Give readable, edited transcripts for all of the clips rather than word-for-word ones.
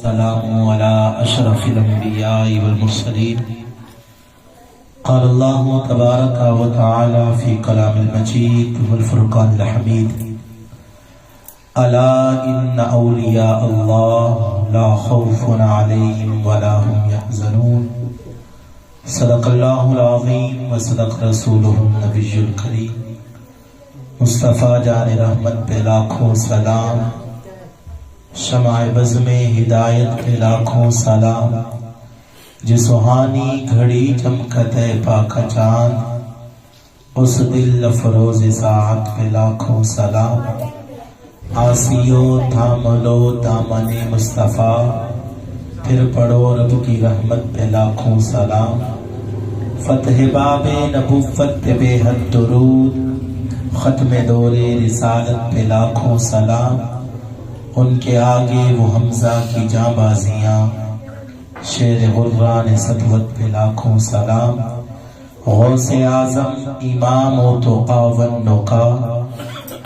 والسلام على أشرف الأنبياء والمرسلين. قال الله تبارك وتعالى في كلام المجيد والفرقان الحميد: ألا إن أولياء الله لا خوف عليهم ولا هم يحزنون. صدق الله العظيم وصدق رسوله النبي الكريم. مصطفیٰ جان رحمت پہ لاکھوں سلام، شمع بزم ہدایت پہ لاکھوں سلام، جس سہانی گھڑی چمکتے پاکا چاند، اس دل فروز ساعت پہ لاکھوں سلام. آسیو تھام لو دامن مصطفیٰ، پھر پڑھو رب کی رحمت پہ لاکھوں سلام. فتح باب نبوت پہ بے حد درود، ختم دور رسالت پہ لاکھوں سلام. ان کے آگے وہ حمزہ کی جاں بازیاں، شیر غران سطوت پہ لاکھوں سلام. غوث اعظم امام و تقاون کا،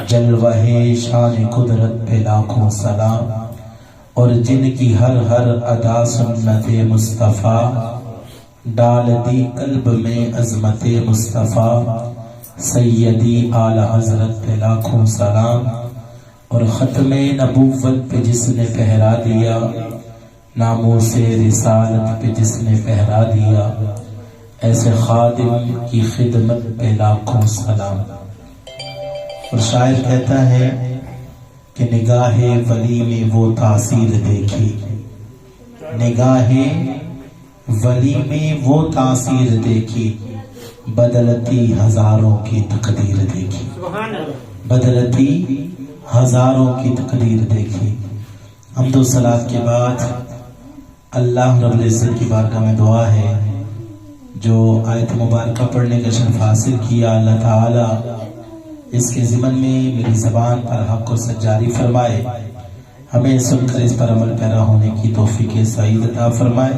جلوہ شان قدرت پہ لاکھوں سلام. اور جن کی ہر ہر ادا سنت مصطفیٰ، ڈال دی قلب میں عظمت مصطفیٰ، سیدی اعلی حضرت پہ لاکھوں سلام. اور ختم نبوت پہ جس نے پہرا دیا، ناموس رسالت پہ جس نے پہرا دیا، ایسے خادم کی خدمت پہ لاکھوں سلام. اور شاعر کہتا ہے کہ نگاہ ولی میں وہ تاثیر دیکھی، نگاہ ولی میں وہ تاثیر دیکھی، بدلتی ہزاروں کی تقدیر دیکھی، بدلتی ہزاروں کی تقدیر دیکھی. حمد و صلات کے بعد اللہ رب العزت کی بارگاہ میں دعا ہے، جو آیت مبارکہ پڑھنے کا شرف حاصل کیا، اللہ تعالی اس کے ضمن میں میری زبان پر حق کو سجاری فرمائے، ہمیں سن کر اس پر عمل پیرا ہونے کی توفیق سعید عطا فرمائے،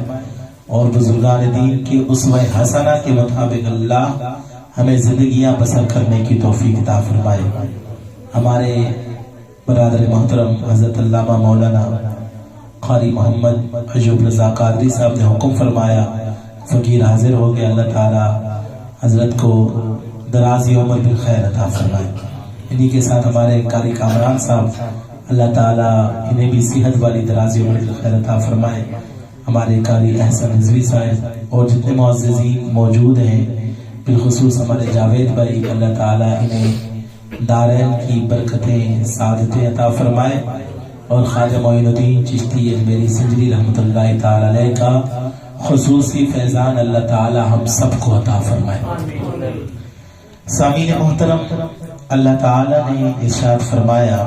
اور بزرگان دین کی اسوہ حسنہ کے مطابق اللہ ہمیں زندگیاں بسر کرنے کی توفیق عطا فرمائے. ہمارے برادر محترم حضرت علامہ مولانا قاری محمد ایوب رضا قادری صاحب نے حکم فرمایا، فقیر حاضر ہو گئے. اللہ تعالی حضرت کو درازی عمر بالخیر عطا فرمائے. انہی کے ساتھ ہمارے قاری کامران صاحب، اللہ تعالی انہیں بھی صحت والی درازی عمر بالخیر عطا فرمائے. ہمارے قاری احسن رضوی صاحب اور جتنے معززین موجود ہیں، بالخصوص ہمارے جاوید بھائی، اللہ تعالی انہیں دارین کی برکتیں سعادتیں عطا فرمائے. اور خواجہ معین الدین چشتی اجمیری سنجری رحمۃ اللہ تعالی علیہ کا خصوصی فیضان اللہ تعالی ہم سب کو عطا فرمائے. سامعین محترم، اللہ تعالی نے ارشاد فرمایا: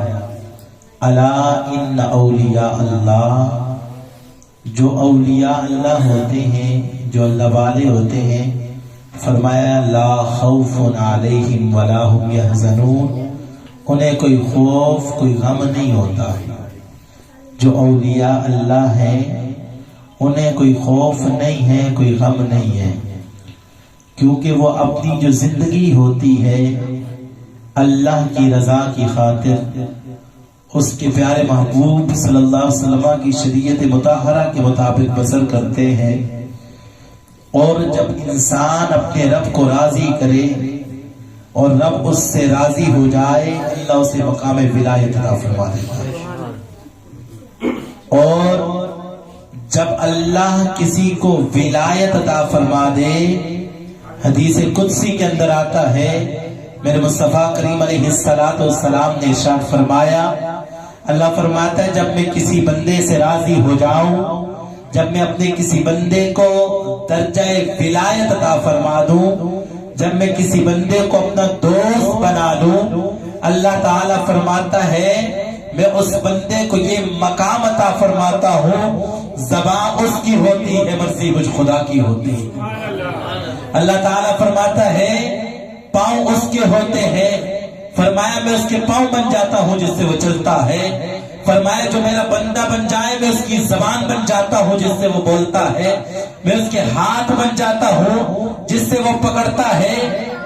الا ان اولیاء اللہ، جو اولیاء اللہ ہوتے ہیں، جو اللہ والے ہوتے ہیں، فرمایا لا خوف علیہم ولا هم یحزنون، انہیں کوئی خوف کوئی غم نہیں ہوتا. جو اولیاء اللہ ہیں انہیں کوئی خوف نہیں ہے، کوئی غم نہیں ہے، کیونکہ وہ اپنی جو زندگی ہوتی ہے اللہ کی رضا کی خاطر، اس کے پیارے محبوب صلی اللہ علیہ وسلم کی شریعت مطہرہ کے مطابق بسر کرتے ہیں. اور جب انسان اپنے رب کو راضی کرے اور رب اس سے راضی ہو جائے، اللہ اسے مقام ولایت عطا فرما دیتا ہے. اور جب اللہ کسی کو ولایت عطا فرما دے، حدیث قدسی کے اندر آتا ہے، میرے مصطفیٰ کریم علیہ السلام نے ارشاد فرمایا، اللہ فرماتا ہے جب میں کسی بندے سے راضی ہو جاؤں، جب میں اپنے کسی بندے کو درجہ ولایت عطا فرما دوں، جب میں کسی بندے کو اپنا دوست بنا لوں، اللہ تعالیٰ فرماتا ہے میں اس بندے کو یہ مقام عطا فرماتا ہوں، زبان اس کی ہوتی ہے، مرضی مجھ خدا کی ہوتی ہے. اللہ تعالیٰ فرماتا ہے پاؤں اس کے ہوتے ہیں، فرمایا میں اس کے پاؤں بن جاتا ہوں جس سے وہ چلتا ہے. فرمایا جو میرا بندہ بن جائے میں اس کی زبان بن جاتا ہوں جس سے وہ بولتا ہے، میں اس کے ہاتھ بن جاتا ہوں جس سے وہ پکڑتا ہے.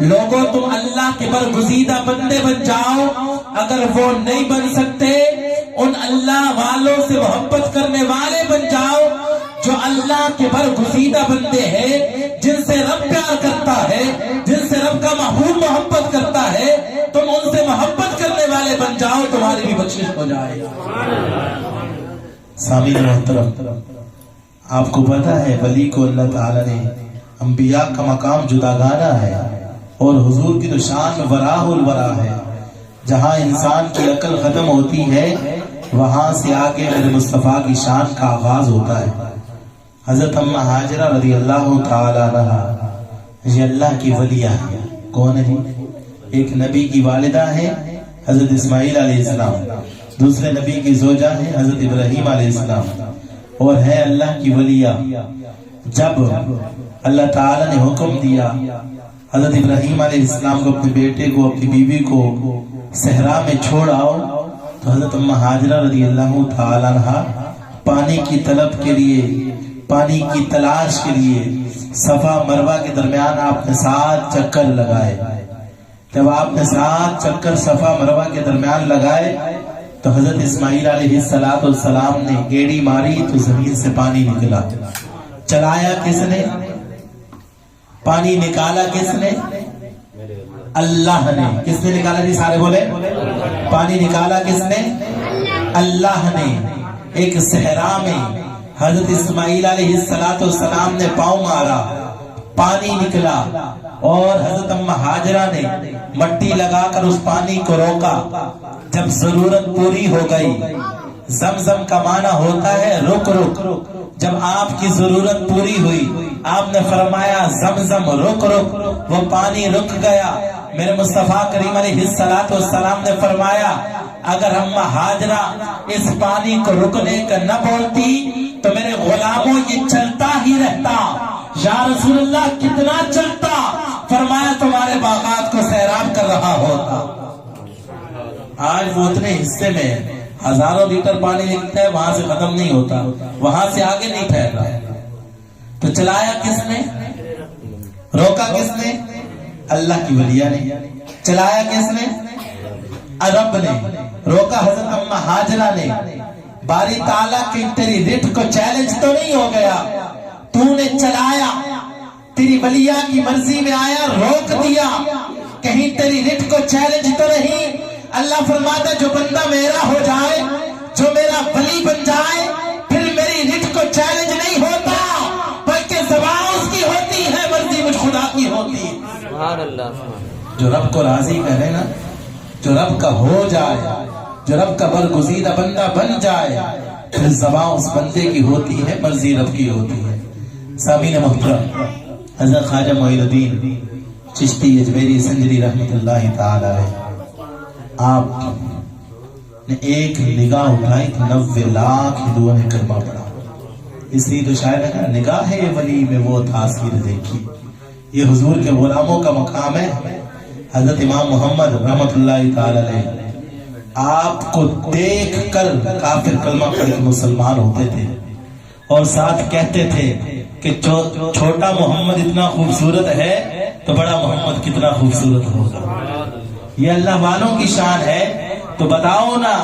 لوگوں تم اللہ کے برگزیدہ بندے بن جاؤ، اگر وہ نہیں بن سکتے ان اللہ والوں سے محبت کرنے والے بن کے برگزیدہ بندے ہیں جن سے رب پیار کرتا ہے، جن سے رب کا محبوب محبت کرتا ہے، تم ان سے محبت کرنے والے بن جاؤ، تمہاری بھی بخشش ہو جائے۔ سامعین محترم، آپ کو پتا ہے ولی کو اللہ تعالی نے انبیاء کا مقام جداگانہ ہے، اور حضور کی تو شان وراء الورا ہے۔ جہاں انسان کی عقل ختم ہوتی ہے وہاں سے آگے میرے مصطفیٰ کی شان کا آغاز ہوتا ہے۔ حضرت اماں ہاجرہ رضی اللہ تعالی عنہا یہ اللہ کی ولیہ ہے۔ کون ہے؟ ایک نبی کی والدہ ہے حضرت اسماعیل علیہ السلام، دوسرے نبی کی زوجہ ہے حضرت ابراہیم علیہ السلام، اور ہے اللہ کی ولیہ۔ جب اللہ تعالی نے حکم دیا حضرت ابراہیم علیہ السلام کو اپنے بیٹے کو، اپنی بیوی کو صحرا میں چھوڑ آؤ، تو حضرت اماں ہاجرہ رضی اللہ تعالی عنہا پانی کی طلب کے لیے، پانی کی تلاش کے لیے صفا مروہ کے درمیان آپ نے 7 چکر لگائے۔ جب آپ نے 7 چکر صفا مروہ کے درمیان لگائے تو حضرت اسماعیل علیہ السلام نے گیڑی ماری تو زمین سے پانی نکلا۔ چلایا کس نے؟ پانی نکالا کس نے؟ اللہ نے۔ کس نے نکالا جی؟ سارے بولے۔ پانی نکالا کس نے؟ اللہ نے۔ ایک صحرا میں حضرت اسماعیل علیہ السلام نے پاؤں مارا، پانی نکلا، اور حضرت اماں ہاجرہ نے مٹی لگا کر اس پانی کو روکا۔ جب ضرورت پوری ہو گئی، زمزم کا معنی ہوتا ہے رک رک، جب آپ کی ضرورت پوری ہوئی آپ نے فرمایا زمزم رک رک، وہ پانی رک گیا۔ میرے مصطفیٰ کریم علیہ السلام نے فرمایا اگر اماں ہاجرہ اس پانی کو رکنے کا نہ بولتی تو میرے غلاموں یہ چلتا ہی رہتا۔ یا رسول اللہ کتنا چلتا؟ فرمایا تمہارے باغات کو سیراب کر رہا ہوتا۔ آج وہ اتنے حصے میں ہزاروں لیٹر پانی نکلتا ہے، وہاں سے ختم نہیں ہوتا، وہاں سے آگے نہیں پھیل رہا۔ تو چلایا کس نے؟ روکا کس نے؟ اللہ کی ولیہ نے۔ چلایا کس نے؟ رب نے۔ روکا حضرت اماں ہاجرہ نے۔ باری تعالیٰ کی تیری رٹ کو چیلنج تو نہیں ہو گیا، تو نے چلایا، تیری ولیہ کی مرضی میں آیا، روک دیا، کہیں تیری رٹ کو چیلنج تو نہیں۔ اللہ فرماتا جو بندہ میرا ہو جائے، جو میرا ولی بن جائے، پھر میری رٹ کو چیلنج نہیں ہوتا، بلکہ زبان اس کی ہوتی ہے، مرضی مجھ خدا کی ہوتی ہے۔ سبحان اللہ۔ جو رب کو راضی کرے نا، جو رب کا ہو جائے، جو رب کا برگزیدہ بندہ بن جائے، پھر زبان اس بندے کی ہوتی ہے، مرضی رب کی ہوتی ہے۔ سامعین محترم، حضرت خواجہ معین الدین چشتی اجمیری سنجری رحمت اللہ تعالی علیہ، آپ نے ایک نگاہ اٹھائی تو 90 لاکھ ہندوؤں نے کلمہ پڑھا۔ اس لیے تو شاید ہے نگاہ ولی میں وہ تاثیر دیکھی۔ یہ حضور کے غلاموں کا مقام ہے۔ حضرت امام محمد رحمت اللہ تعالی علیہ آپ کو دیکھ کر کافر کلمہ پڑھ کے مسلمان ہوتے تھے، اور ساتھ کہتے تھے کہ چھوٹا محمد اتنا خوبصورت ہے تو بڑا محمد کتنا خوبصورت ہوگا۔ یہ اللہ والوں کی شان ہے، تو بتاؤ نا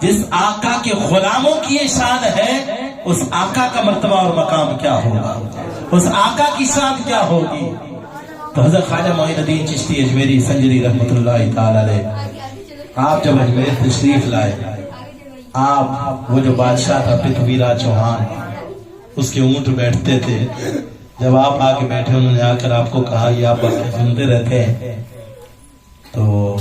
جس آقا کے غلاموں کی یہ شان ہے، اس آقا کا مرتبہ اور مقام کیا ہوگا، اس آقا کی شان کیا ہوگی۔ تو حضرت خواجہ معین الدین چشتی اجمیری سنجری رحمت اللہ تعالی علیہ، آپ جب اجمیر تشریف لائے، آپ وہ جو بادشاہ تھا پرتھوی راج چوہان، اس کے اونٹ بیٹھتے تھے، جب آپ آگے بیٹھے انہوں نے آ کر آپ کو کہا یہ آپ سنتے رہتے ہیں، تو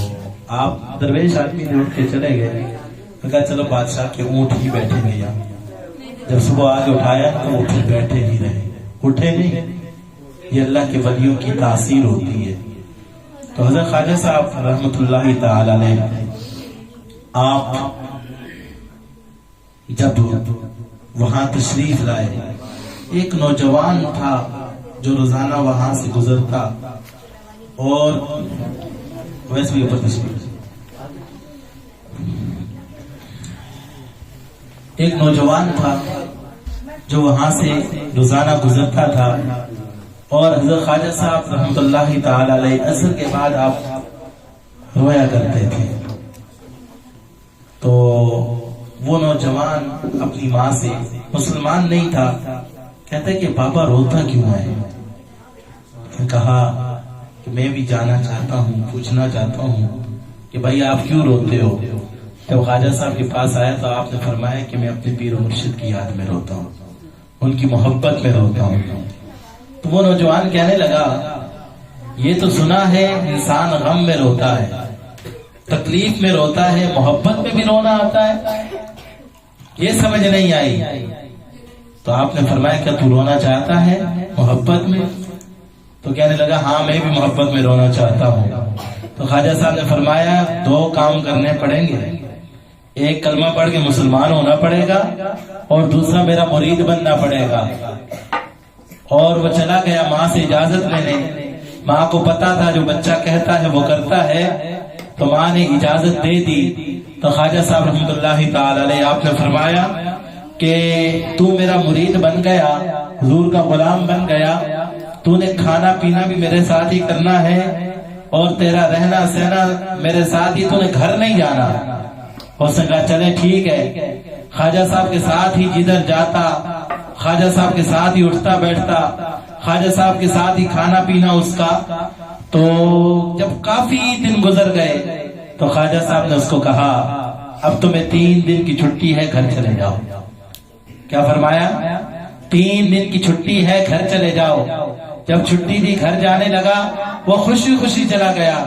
آپ درویش آدمی نے اٹھ کے چلے گئے، کہا چلو بادشاہ کے اونٹ ہی بیٹھے گئے یہاں۔ جب صبح آگے اٹھایا تو وہ پھر بیٹھے ہی رہے، اٹھے نہیں۔ یہ اللہ کے ولیوں کی تاثیر ہوتی ہے۔ تو حضرت خواجہ صاحب رحمت اللہ تعالی علیہ آپ جب وہاں تشریف لائے، ایک نوجوان تھا جو روزانہ وہاں سے گزرتا، اور ویسے بھی اوپر تشریف، ایک نوجوان تھا جو وہاں سے روزانہ گزرتا تھا، اور حضرت خواجہ صاحب رحمت اللہ تعالی علیہ عصر کے بعد آپ رویا کرتے تھے۔ تو وہ نوجوان اپنی ماں سے، مسلمان نہیں تھا کہتا ہے کہ بابا روتا کیوں ہے؟ میں نے کہا کہ میں بھی جانا چاہتا ہوں، پوچھنا چاہتا ہوں کہ بھائی آپ کیوں روتے ہو؟ جب خواجہ صاحب کے پاس آیا تو آپ نے فرمایا کہ میں اپنے پیر و مرشد کی یاد میں روتا ہوں، ان کی محبت میں روتا ہوں۔ تو وہ نوجوان کہنے لگا یہ تو سنا ہے انسان غم میں روتا ہے، تکلیف میں روتا ہے، محبت میں بھی رونا آتا ہے، یہ سمجھ نہیں آئی۔ تو آپ نے فرمایا کیا تو رونا چاہتا ہے محبت میں؟ تو کہنے لگا ہاں میں بھی محبت میں رونا چاہتا ہوں۔ تو خواجہ صاحب نے فرمایا دو کام کرنے پڑیں گے، ایک کلمہ پڑھ کے مسلمان ہونا پڑے گا اور دوسرا میرا مرید بننا پڑے گا۔ اور وہ چلا گیا ماں سے اجازت لینے، ماں کو پتا تھا جو بچہ کہتا ہے وہ کرتا ہے، تو ماں نے اجازت دے دی۔ تو خواجہ صاحب رحمۃ اللہ تعالی علیہ آپ نے فرمایا کہ تو میرا مرید بن گیا، حضور کا غلام بن گیا، تو نے کھانا پینا بھی میرے ساتھ ہی کرنا ہے اور تیرا رہنا سہنا میرے ساتھ ہی، تو نے گھر نہیں جانا۔ اس نے کہا چلے ٹھیک ہے۔ خواجہ صاحب کے ساتھ ہی جدھر جاتا، خواجہ صاحب کے ساتھ ہی اٹھتا بیٹھتا، خواجہ صاحب کے ساتھ ہی کھانا پینا اس کا۔ تو جب کافی دن گزر گئے تو خواجہ صاحب نے اس کو کہا اب تمہیں 3 دن کی چھٹی ہے، گھر چلے جاؤ۔ کیا فرمایا؟ 3 دن کی چھٹی ہے، گھر چلے جاؤ۔ جب چھٹی دی گھر جانے لگا، وہ خوشی خوشی چلا گیا۔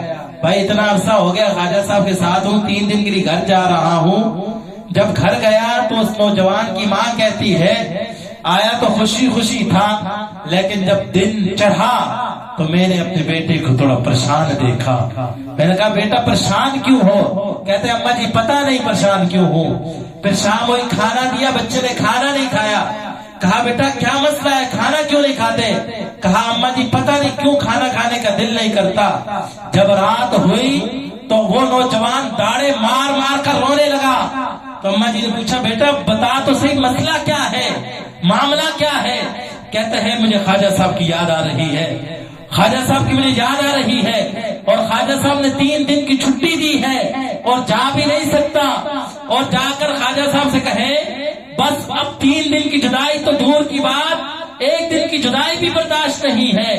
بھائی اتنا عرصہ ہو گیا خواجہ صاحب کے ساتھ ہوں، 3 دن کے لیے گھر جا رہا ہوں۔ جب گھر گیا تو اس نوجوان کی ماں کہتی ہے آیا تو خوشی خوشی تھا، لیکن جب دن چڑھا تو میں نے اپنے بیٹے کو تھوڑا پریشان دیکھا۔ میں نے کہا بیٹا پریشان کیوں ہو؟ کہتے اماں جی پتا نہیں پریشان کیوں ہوں۔ پھر شام ہوئی، کھانا دیا، بچے نے کھانا نہیں کھایا۔ کہا بیٹا کیا مسئلہ ہے، کھانا کیوں نہیں کھاتے؟ کہا اماں جی پتہ نہیں کیوں کھانا کھانے کا دل نہیں کرتا۔ جب رات ہوئی تو وہ نوجوان داڑے مار مار کر رونے لگا۔ تو اماں جی نے پوچھا بیٹا بتا تو صحیح مسئلہ کیا ہے، معاملہ کیا ہے؟ کہتے ہیں مجھے خواجہ صاحب کی یاد آ رہی ہے، خواجہ صاحب کی مجھے یاد آ رہی ہے، اور خواجہ صاحب نے 3 دن کی چھٹی دی ہے اور جا بھی نہیں سکتا، اور جا کر خواجہ صاحب سے کہے بس اب 3 دن کی جدائی تو دور کی بات، 1 دن کی جدائی بھی برداشت نہیں ہے۔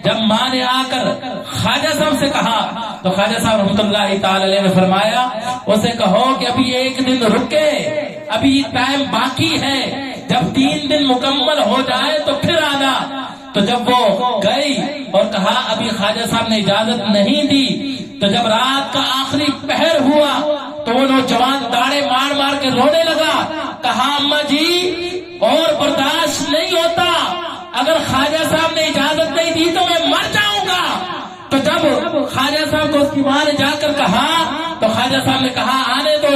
جب ماں نے آ کر خواجہ صاحب سے کہا تو خواجہ صاحب رحمۃ اللہ تعالی علیہ نے فرمایا اسے کہو کہ ابھی 1 دن رکے، ابھی ٹائم باقی ہے، جب 3 دن مکمل ہو جائے تو پھر آنا۔ تو جب وہ گئی اور کہا ابھی خواجہ صاحب نے اجازت نہیں دی، تو جب رات کا آخری پہر ہوا تو وہ نوجوان داڑے مار مار کے رونے لگا۔ کہا اماں جی اور برداشت نہیں ہوتا، اگر خواجہ صاحب نے اجازت نہیں دی تو میں مر جاؤں گا۔ تو جب خواجہ صاحب کو اس کی ماں نے جا کر کہا تو خواجہ صاحب نے کہا آنے دو۔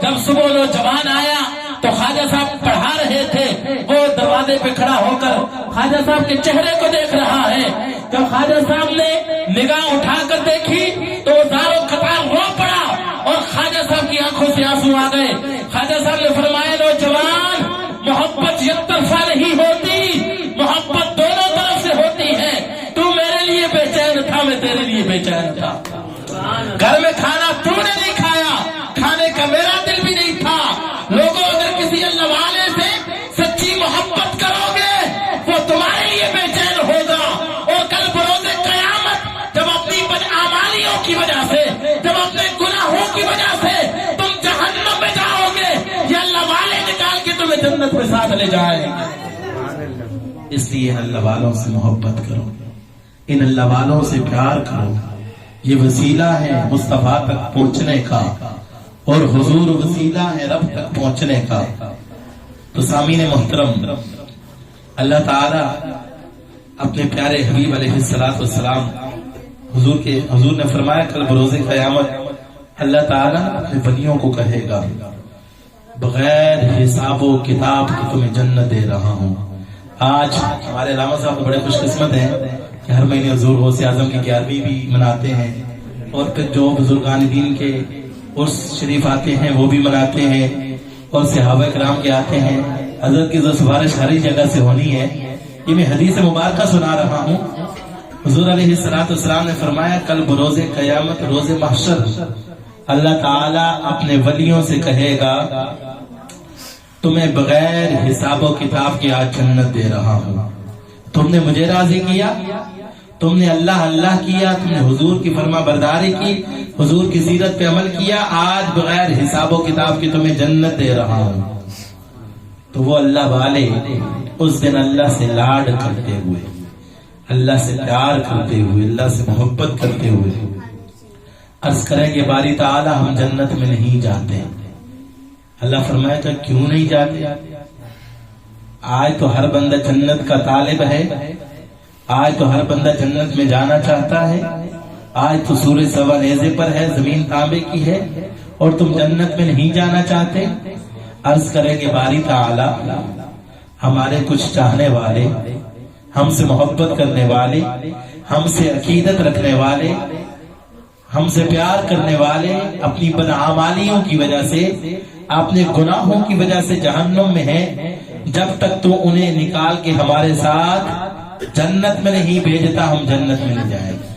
جب صبح نوجوان آیا تو خواجہ صاحب پڑھا رہے تھے، وہ دروازے پہ کھڑا ہو کر خواجہ صاحب کے چہرے کو دیکھ رہا ہے۔ جب خواجہ صاحب نے نگاہ اٹھا کر دیکھی تو وہ زاروں قطار رو پڑا اور خواجہ صاحب کی آنکھوں سے آنسو آ گئے۔ خواجہ صاحب نے فرمایا نوجوان محبت یک طرفہ نہیں ہوتی، محبت دونوں طرف سے ہوتی ہے۔ تو میرے لیے بے چین تھا، میں تیرے لیے بے چین تھا۔ گھر میں کھانا تو نے نہیں کھایا، کھانے کا میرا دل بھی نہیں تھا۔ لوگوں اگر کسی اللہ والے سے سچی محبت کرو گے وہ تمہارے لیے بے چین ہوگا، اور کل بروز قیامت جب اپنی بدعمالیوں کی وجہ سے، جب اپنے گناہوں کی وجہ سے تم جہنم میں جاؤ گے، یہ اللہ والے نکال کے تمہیں جنت میں ساتھ لے جائیں گے۔ اس لیے اللہ والوں سے محبت کرو، ان اللہ والوں سے پیار کرو، یہ وسیلہ ہے مصطفیٰ تک پہنچنے کا، اور حضور وسیلہ ہے رب تک پہنچنے کا۔ تو سامعین محترم، اللہ تعالی اپنے پیارے حبیب علیہ السلام حضور نے فرمایا کل بروز قیامت اللہ تعالی اپنے ولیوں کو کہے گا بغیر حساب و کتاب کی تمہیں جنت دے رہا ہوں۔ آج ہمارے علامہ صاحب تو بڑے خوش قسمت ہیں کہ ہر مہینے حضور غوث اعظم کی 11ویں بھی مناتے ہیں، اور پھر جو بزرگان دین کے عرس شریف آتے ہیں وہ بھی مناتے ہیں، اور صحابہ کرام کے آتے ہیں۔ حضرت کی جو سفارش ہر جگہ سے ہونی ہے، یہ میں حدیث مبارکہ سنا رہا ہوں۔ حضور علیہ السلام نے فرمایا کل بروز قیامت روز محشر اللہ تعالی اپنے ولیوں سے کہے گا تمہیں بغیر حساب و کتاب کے آج جنت دے رہا ہوں۔ تم نے مجھے راضی کیا، تم نے اللہ اللہ کیا، تم نے حضور کی فرما برداری کی، حضور کی سیرت پہ عمل کیا، آج بغیر حساب و کتاب کے تمہیں جنت دے رہا ہوں۔ تو وہ اللہ والے اس دن اللہ سے لاڈ کرتے ہوئے، اللہ سے پیار کرتے ہوئے، اللہ سے محبت کرتے ہوئے عرض کریں کہ باری تعالی ہم جنت میں نہیں جاتے۔ اللہ فرمایا کہ کیوں نہیں جاتے؟ آج تو ہر بندہ جنت کا طالب ہے، آج تو ہر بندہ جنت میں جانا چاہتا ہے، آج تو سورج سوا نیزے پر ہے، زمین تانبے کی ہے، اور تم جنت میں نہیں جانا چاہتے۔ عرض کریں کہ باری تعالی ہمارے کچھ چاہنے والے، ہم سے محبت کرنے والے، ہم سے عقیدت رکھنے والے، ہم سے پیار کرنے والے اپنی بدعمالیوں کی وجہ سے، اپنے گناہوں کی وجہ سے جہنم میں ہیں۔ جب تک تو انہیں نکال کے ہمارے ساتھ جنت میں نہیں بھیجتا ہم جنت میں نہیں جائیں گے۔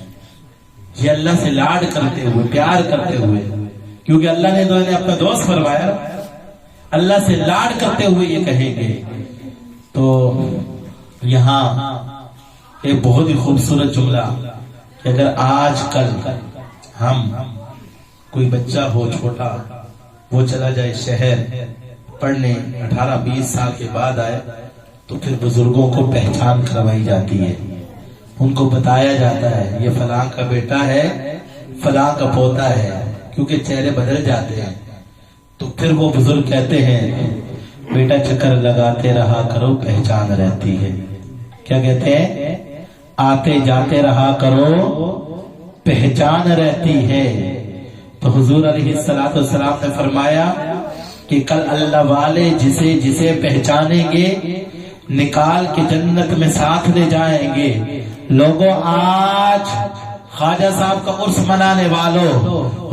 یہ اللہ سے لاڈ کرتے ہوئے، پیار کرتے ہوئے، کیونکہ اللہ نے انہیں اپنا دوست فرمایا، اللہ سے لاڈ کرتے ہوئے یہ کہیں گے۔ تو یہاں ایک بہت ہی خوبصورت جملہ کہ اگر آج کل ہم کوئی بچہ ہو چھوٹا، وہ چلا جائے شہر پڑھنے، 18-20 سال کے بعد آئے، تو پھر بزرگوں کو پہچان کروائی جاتی ہے، ان کو بتایا جاتا ہے یہ فلاں کا بیٹا ہے، فلاں کا پوتا ہے، کیونکہ چہرے بدل جاتے ہیں۔ تو پھر وہ بزرگ کہتے ہیں بیٹا چکر لگاتے رہا کرو پہچان رہتی ہے۔ کیا کہتے ہیں؟ آتے جاتے رہا کرو پہچان رہتی ہے۔ تو حضور علیہ السلام نے فرمایا کہ کل اللہ والے جسے جسے پہچانیں گے نکال کے جنت میں ساتھ لے جائیں گے۔ لوگوں آج خواجہ صاحب کا عرس منانے والوں،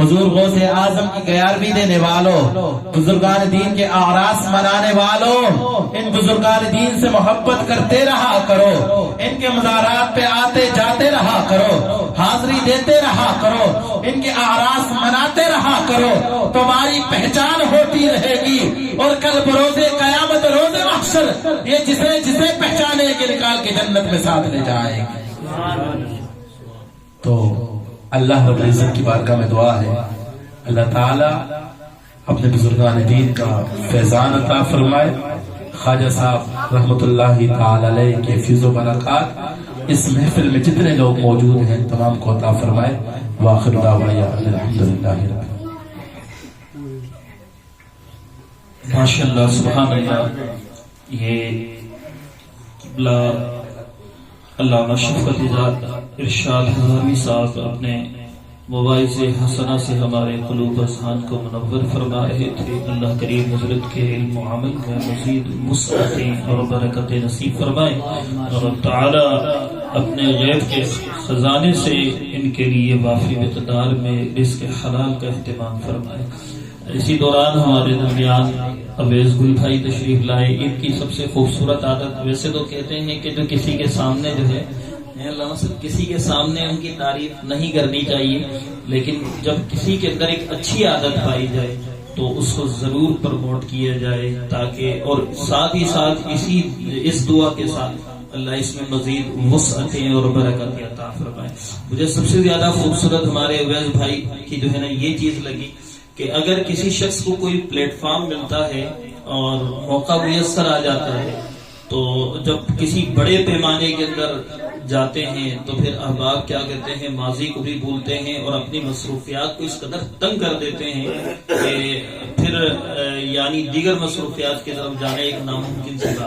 حضور غوث اعظم کی گیارہویں دینے والوں، بزرگان دین کے اعراس منانے والوں، ان بزرگان دین سے محبت کرتے رہا کرو، ان کے مزارات پہ آتے جاتے رہا کرو، حاضری دیتے رہا کرو، ان کے اعراس مناتے رہا کرو، تمہاری پہچان ہوتی رہے گی، اور کل بروز قیامت روز محشر یہ جسے جسے پہچانے کے نکال کے جنت میں ساتھ لے جائیں گے۔ تو اللہ رب العزت کی بارگاہ میں دعا ہے اللہ تعالی اپنے بزرگان دین کا فیضان عطا فرمائے، خواجہ صاحب رحمت اللہ تعالی علیہ کے فیض و برکات اس محفل میں جتنے لوگ موجود ہیں تمام کو عطا فرمائے۔ وآخر دعوانا الحمدللہ رب۔ ماشاءاللہ سبحان اللہ۔ یہ قبلہ علامہ شفقت ذات ارشاد ہزاروی صاحب اپنے مواعظ حسنہ سے ہمارے قلوب اذہان کو منور فرما رہے تھے۔ اللہ کریم حضرت کے علم و عمل میں مزید وسعتیں اور برکت نصیب فرمائے، اور تعالی اپنے غیب کے خزانے سے ان کے لیے وافی مقدار میں رزق حلال کا اہتمام فرمائے۔ اسی دوران ہمارے درمیان اویس گل بھائی تشریف لائے۔ ان کی سب سے خوبصورت عادت، ویسے تو کہتے ہیں کہ جو کسی کے سامنے جو ہے کسی کے سامنے ان کی تعریف نہیں کرنی چاہیے، لیکن جب کسی کے اندر ایک اچھی عادت پائی جائے تو اس کو ضرور پروموٹ کیا جائے، تاکہ اور ساتھ ہی ساتھ اس دعا کے ساتھ اللہ اس میں مزید وسعتیں اور برکت عطا فرمائے۔ مجھے سب سے زیادہ خوبصورت ہمارے اویس بھائی کی جو ہے نا یہ چیز لگی کہ اگر کسی شخص کو کوئی پلیٹ فارم ملتا ہے اور موقع میسر آ جاتا ہے تو جب کسی بڑے پیمانے کے اندر جاتے ہیں تو پھر احباب کیا کہتے ہیں، ماضی کو بھی بھولتے ہیں اور اپنی مصروفیات کو اس قدر تنگ کر دیتے ہیں کہ پھر یعنی دیگر مصروفیات کی طرف جانا ایک ناممکن سی بات